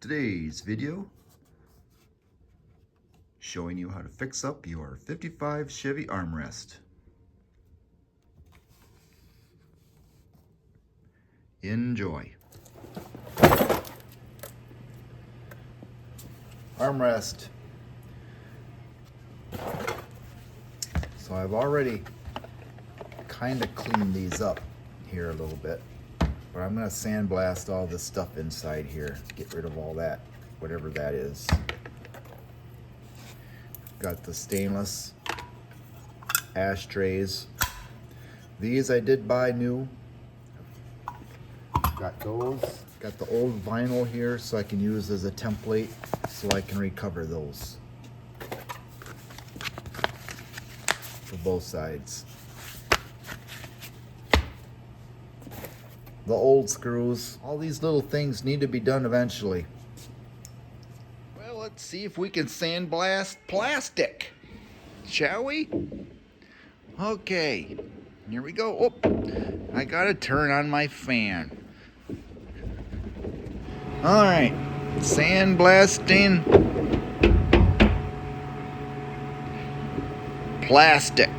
Today's video showing you how to fix up your 55 Chevy armrest. Enjoy. Armrest. So I've already kind of cleaned these up here a little bit, but I'm going to sandblast all this stuff inside here, get rid of all that, whatever that is. Got the stainless ashtrays. These I did buy new. Got those. Got the old vinyl here so I can use as a template so I can recover those for both sides. The old screws. All these little things need to be done eventually. Well, let's see if we can sandblast plastic, shall we? Okay, here we go. Oh, I gotta turn on my fan. All right, sandblasting plastic.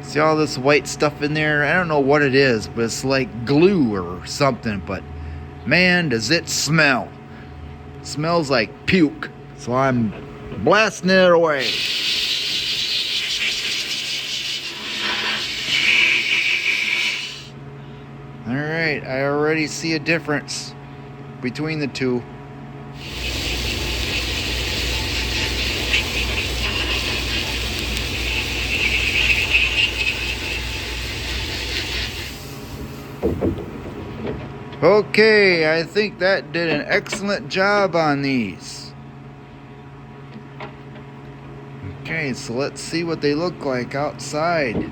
See all this white stuff in there? I don't know what it is, but it's like glue or something, but man, does it smell. It smells like puke. So I'm blasting it away. All right, I already see a difference between the two. Okay, I think that did an excellent job on these. Okay, so let's see what they look like outside.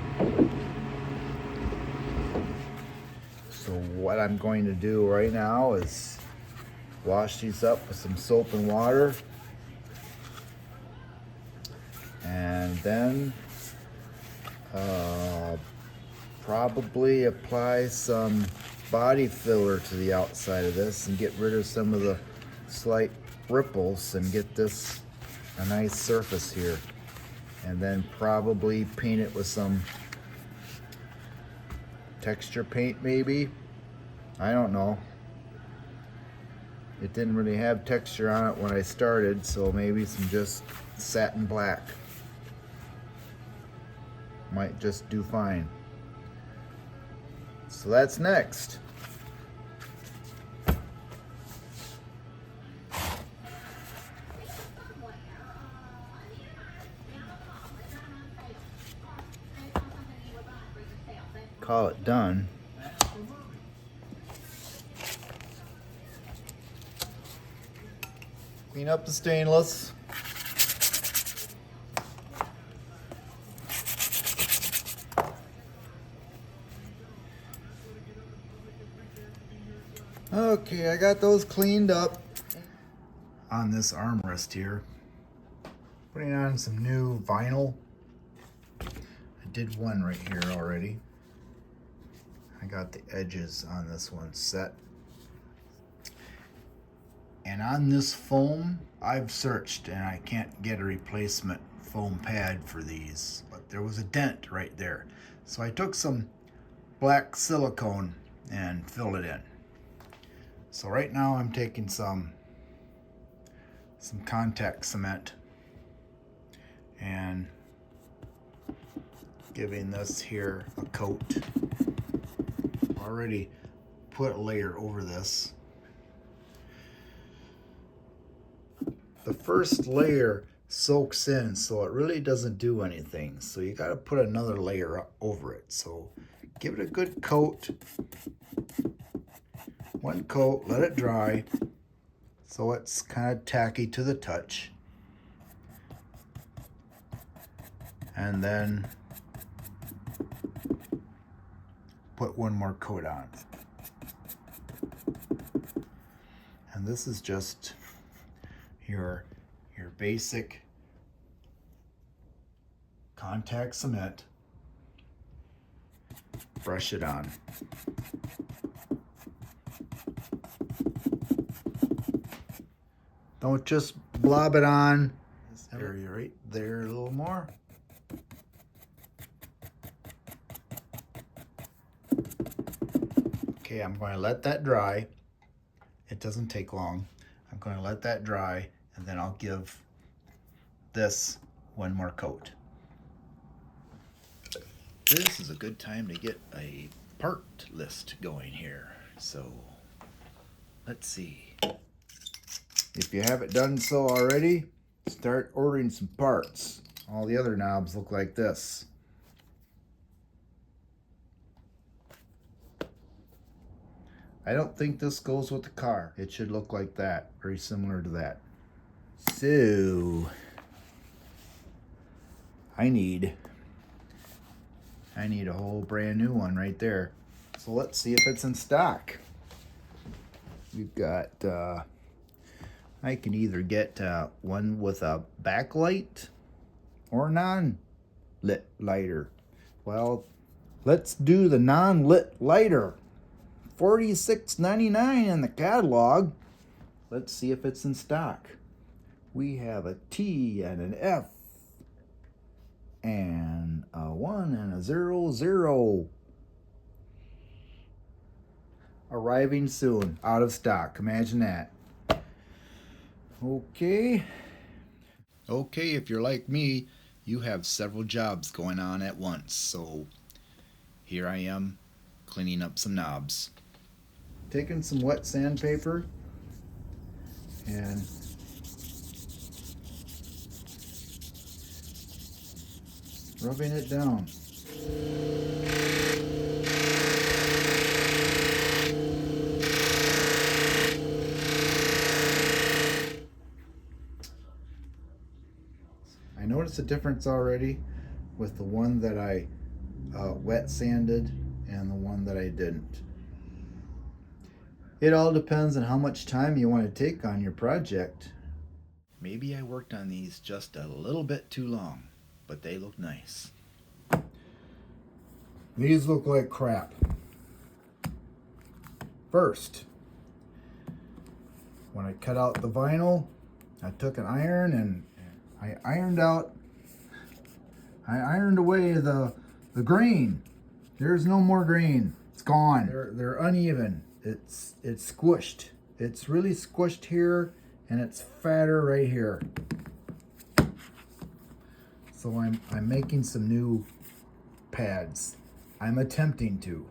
So what I'm going to do right now is wash these up with some soap and water. And then probably apply some body filler to the outside of this and get rid of some of the slight ripples and get this a nice surface here. And then probably paint it with some texture paint maybe. I don't know. It didn't really have texture on it when I started, so maybe some just satin black might just do fine. So that's next. Call it done. Clean up the stainless. Okay, I got those cleaned up. On this armrest here, putting on some new vinyl. I did one right here already. I got the edges on this one set. And on this foam, I've searched and I can't get a replacement foam pad for these, but there was a dent right there. So I took some black silicone and filled it in. So right now I'm taking some contact cement and giving this here a coat. Already put a layer over this. The first layer soaks in, so it really doesn't do anything. So you got to put another layer over it. So give it a good coat. One coat, let it dry. So it's kind of tacky to the touch. And then put one more coat on. And this is just your basic contact cement brush it on. Don't just blob it on. This area right there a little more. Okay, I'm going to let that dry. It doesn't take long. I'm going to let that dry, and then I'll give this one more coat. This is a good time to get a part list going here. So let's see. If you haven't done so already, start ordering some parts. All the other knobs look like this. I don't think this goes with the car. It should look like that, very similar to that. So I need a whole brand new one right there. So let's see if it's in stock. We've got, I can either get one with a backlight or non-lit lighter. Well, let's do the non-lit lighter. $46.99 in the catalog. Let's see if it's in stock. We have a T and an F and a 1 and a 00. Arriving soon. Out of stock. Imagine that. Okay, if you're like me, you have several jobs going on at once. So here I am cleaning up some knobs. Taking some wet sandpaper and rubbing it down. I noticed a difference already with the one that I wet sanded and the one that I didn't. It all depends on how much time you want to take on your project. Maybe I worked on these just a little bit too long, but they look nice. These look like crap. First, when I cut out the vinyl, I took an iron and I ironed away the grain. There's no more grain. It's gone. They're uneven. It's squished. It's really squished here, and it's fatter right here. So I'm making some new pads. I'm attempting to.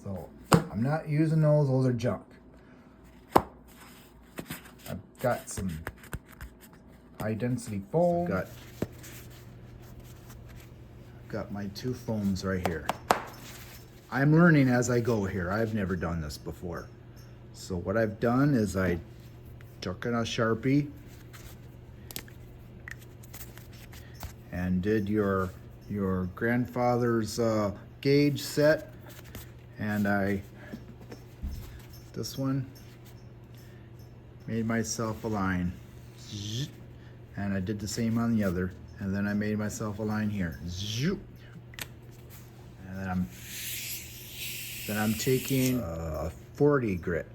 So I'm not using those. Those are junk. I've got some high density foam. I've got my two foams right here. I'm learning as I go here. I've never done this before. So what I've done is I took in a Sharpie and did your grandfather's gauge set, and this one made myself a line, and I did the same on the other, and then I made myself a line here, and then I'm taking a 40 grit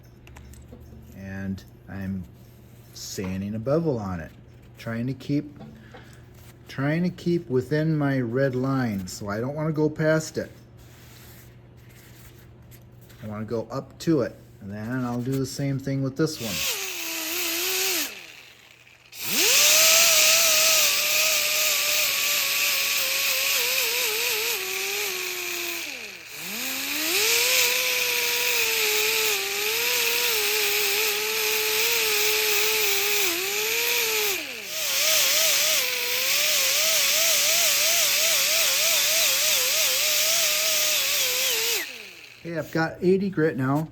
and I'm sanding a bevel on it, trying to keep within my red line, so I don't want to go past it. I want to go up to it, and then I'll do the same thing with this one. Okay, I've got 80 grit now.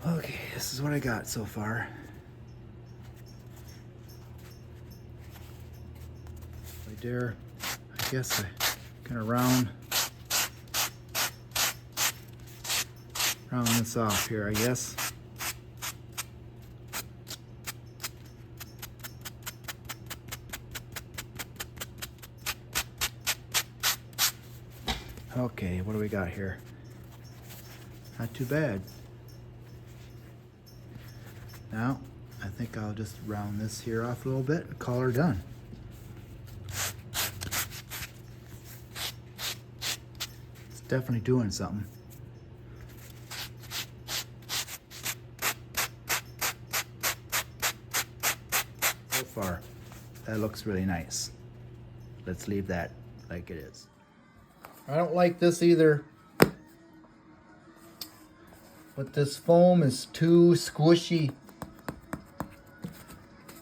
Okay, this is what I got so far. right there. I guess I kind of round this off here, I guess. Okay, what do we got here? Not too bad. Now, I think I'll just round this here off a little bit and call her done. It's definitely doing something. So far, that looks really nice. Let's leave that like it is. I don't like this either, but this foam is too squishy.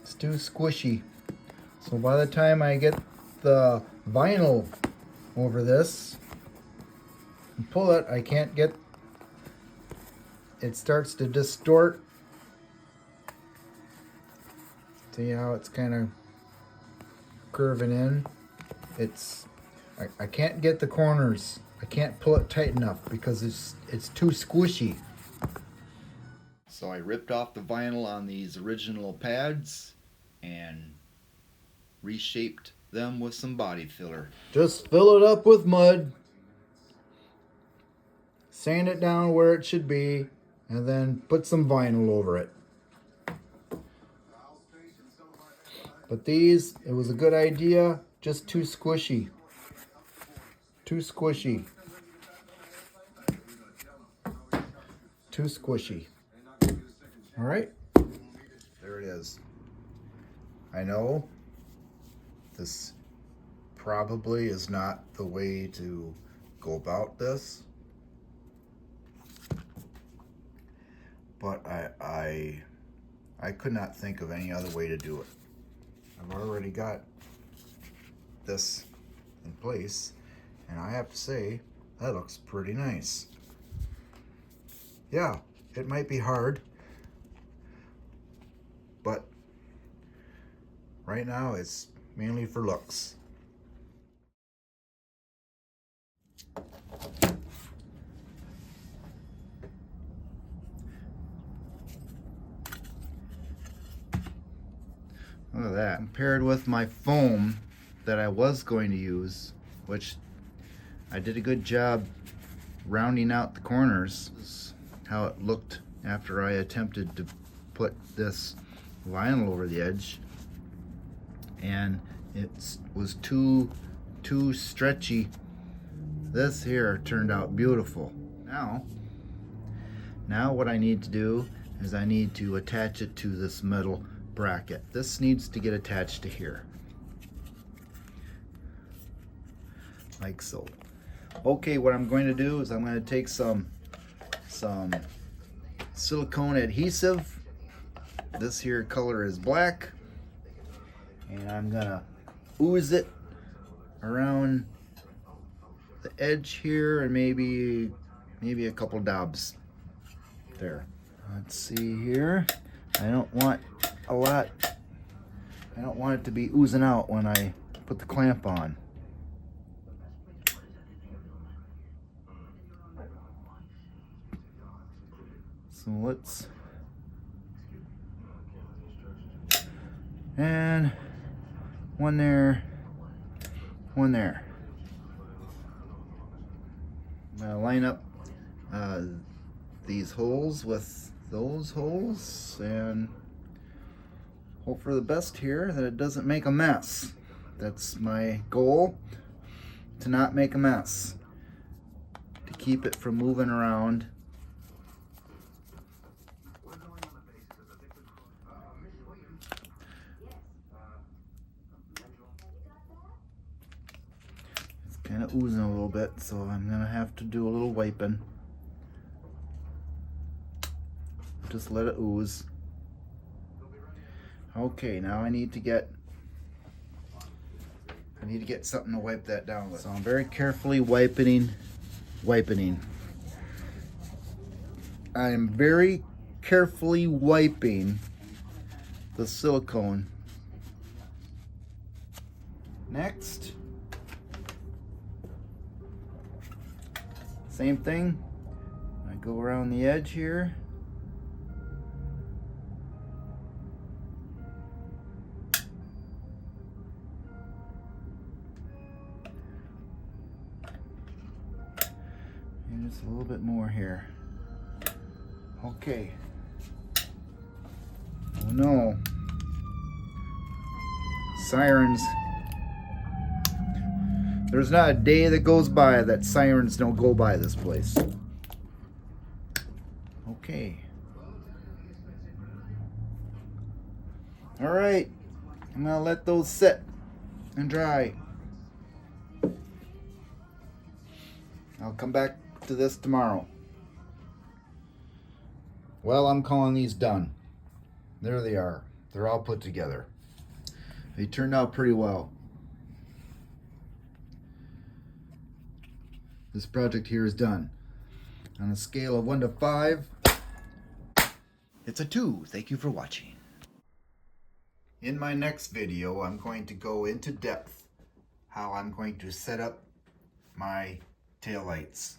It's too squishy. So by the time I get the vinyl over this and pull it, I can't get, it starts to distort. See how it's kind of curving in? I can't get the corners. I can't pull it tight enough because it's too squishy. So I ripped off the vinyl on these original pads and reshaped them with some body filler. Just fill it up with mud, sand it down where it should be, and then put some vinyl over it. But these, it was a good idea, just too squishy. Too squishy. Too squishy. All right, there it is. I know this probably is not the way to go about this, but I could not think of any other way to do it. I've already got this in place, and I have to say, that looks pretty nice. Yeah, it might be hard, but right now it's mainly for looks. Look at that. Compared with my foam that I was going to use, which I did a good job rounding out the corners. This is how it looked after I attempted to put this vinyl over the edge, and it was too stretchy. This here turned out beautiful. Now what I need to do is I need to attach it to this metal bracket. This needs to get attached to here, like so. Okay, what I'm going to do is I'm going to take some silicone adhesive. This here color is black, and I'm gonna ooze it around the edge here, and maybe a couple dabs there. Let's see here. I don't want a lot. I don't want it to be oozing out when I put the clamp on. So let's, and one there, one there. I'm gonna line up these holes with those holes and hope for the best here, that it doesn't make a mess. That's my goal, to not make a mess, to keep it from moving around. It's kind of oozing a little bit, so I'm gonna have to do a little wiping. Just let it ooze. Okay, now I need to get something to wipe that down with. So I'm very carefully wiping. I am very carefully wiping the silicone Next, same thing. I go around the edge here. And just a little bit more here. Okay. Oh no. Sirens. There's not a day that goes by that sirens don't go by this place. Okay. All right. I'm gonna let those sit and dry. I'll come back to this tomorrow. Well, I'm calling these done. There they are. They're all put together. They turned out pretty well. This project here is done. On a scale of 1 to 5, it's a 2. Thank you for watching. In my next video, I'm going to go into depth how I'm going to set up my taillights.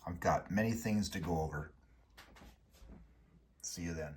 I've got many things to go over. See you then.